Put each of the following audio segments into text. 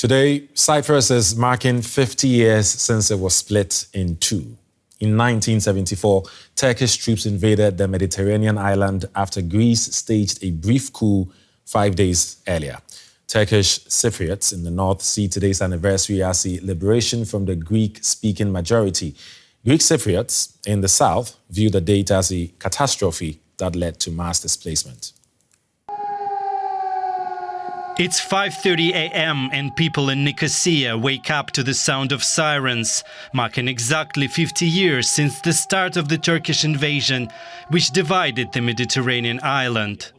Today, Cyprus is marking 50 years since it was split in two. In 1974, Turkish troops invaded the Mediterranean island after Greece staged a brief coup 5 days earlier. Turkish Cypriots in the north see today's anniversary as a liberation from the Greek-speaking majority. Greek Cypriots in the south view the date as a catastrophe that led to mass displacement. It's 5:30 a.m. and people in Nicosia wake up to the sound of sirens, marking exactly 50 years since the start of the Turkish invasion, which divided the Mediterranean island.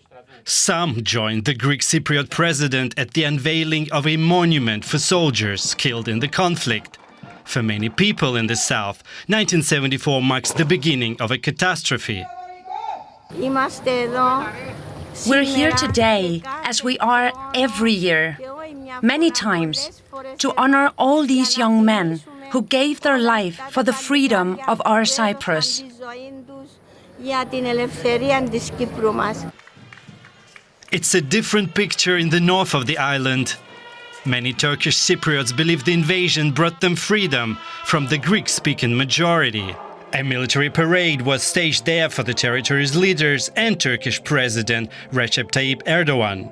Some joined the Greek Cypriot president at the unveiling of a monument for soldiers killed in the conflict. For many people in the south, 1974 marks the beginning of a catastrophe. We're here today, as we are every year, many times, to honor all these young men who gave their life for the freedom of our Cyprus. It's a different picture in the north of the island. Many Turkish Cypriots believe the invasion brought them freedom from the Greek-speaking majority. A military parade was staged there for the territory's leaders and Turkish President Recep Tayyip Erdogan.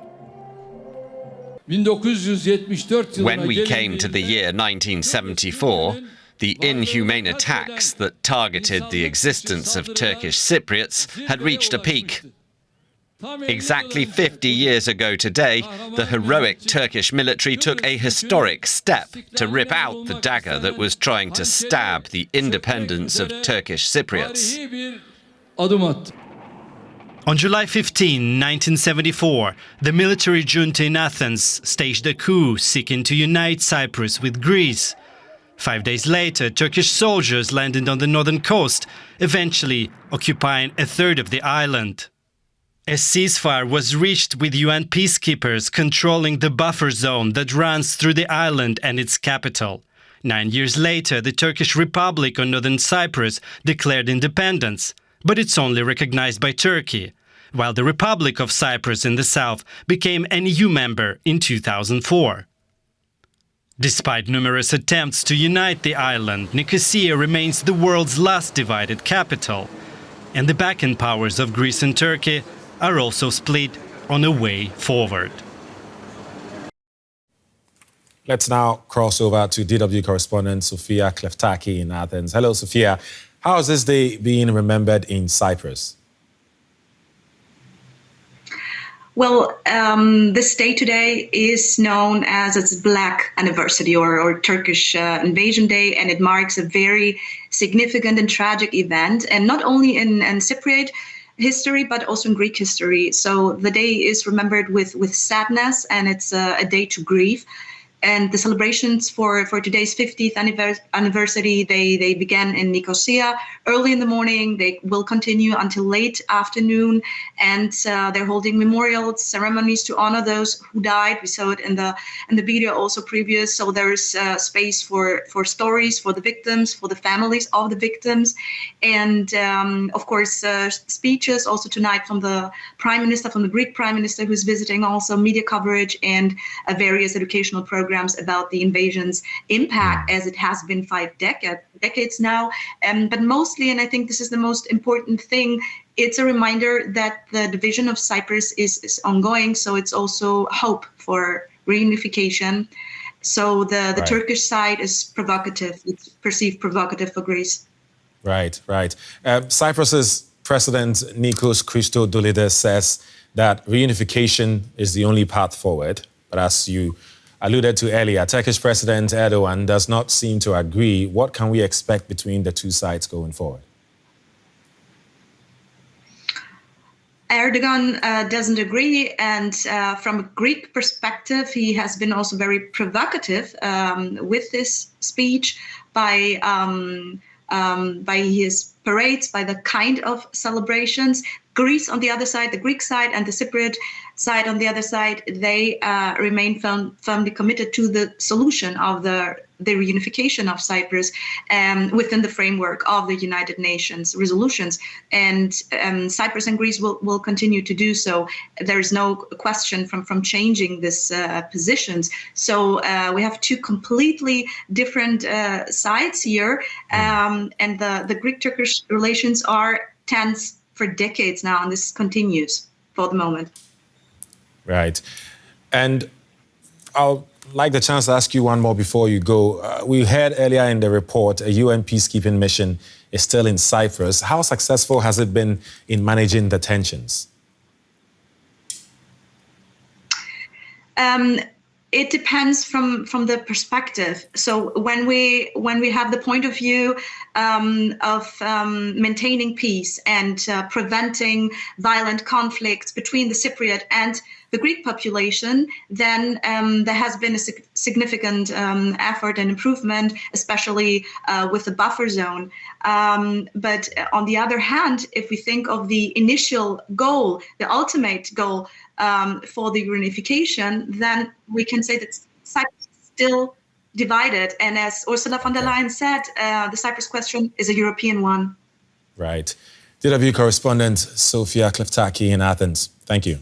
When we came to the year 1974, the inhumane attacks that targeted the existence of Turkish Cypriots had reached a peak. Exactly 50 years ago today, the heroic Turkish military took a historic step to rip out the dagger that was trying to stab the independence of Turkish Cypriots. On July 15, 1974, the military junta in Athens staged a coup seeking to unite Cyprus with Greece. 5 days later, Turkish soldiers landed on the northern coast, eventually occupying a third of the island. A ceasefire was reached with UN peacekeepers controlling the buffer zone that runs through the island and its capital. 9 years later, the Turkish Republic on northern Cyprus declared independence, but it's only recognized by Turkey, while the Republic of Cyprus in the south became an EU member in 2004. Despite numerous attempts to unite the island, Nicosia remains the world's last divided capital, and the backing powers of Greece and Turkey are also split on a way forward. Let's now cross over to DW correspondent Sofia Kleftaki in Athens. Hello, Sofia. How is this day being remembered in Cyprus? Well, this day today is known as its Black Anniversary or Turkish Invasion Day, and it marks a very significant and tragic event, and not only in Cypriot history, but also in Greek history. So the day is remembered with sadness, and it's a day to grieve. And the celebrations for today's 50th anniversary, they began in Nicosia early in the morning. They will continue until late afternoon, and they're holding memorial ceremonies to honor those who died. We saw it in the video also previous. So there is space for stories for the victims, for the families of the victims, and of course speeches also tonight from the Prime Minister, from the Greek Prime Minister, who's visiting, also media coverage and various educational programs about the invasion's impact, as it has been 5 decades now. But mostly, and I think this is the most important thing, it's a reminder that the division of Cyprus is ongoing. So it's also hope for reunification. So the Turkish side is provocative. It's perceived provocative for Greece. Right. Cyprus's President Nikos Christodoulides says that reunification is the only path forward. But as you alluded to earlier, Turkish President Erdogan does not seem to agree. What can we expect between the two sides going forward? Erdogan doesn't agree, and from a Greek perspective, he has been also very provocative with this speech by his parades, by the kind of celebrations. Greece on the other side, the Greek side, and the Cypriot side on the other side, they remain firmly committed to the solution of the reunification of Cyprus within the framework of the United Nations resolutions. And Cyprus and Greece will continue to do so. There is no question from changing these positions. So we have two completely different sides here. And the Greek-Turkish relations are tense for decades now, and this continues for the moment. Right. And I'll like the chance to ask you one more before you go. We heard earlier in the report a UN peacekeeping mission is still in Cyprus. How successful has it been in managing the tensions? It depends from the perspective. So when we have the point of view of maintaining peace and preventing violent conflicts between the Cypriot and the Greek population, then there has been a significant effort and improvement, especially with the buffer zone. But on the other hand, if we think of the initial goal, the ultimate goal for the reunification, then we can say that Cyprus is still divided. And as Ursula von der Leyen said, the Cyprus question is a European one. Right. DW correspondent Sofia Kliftaki in Athens. Thank you.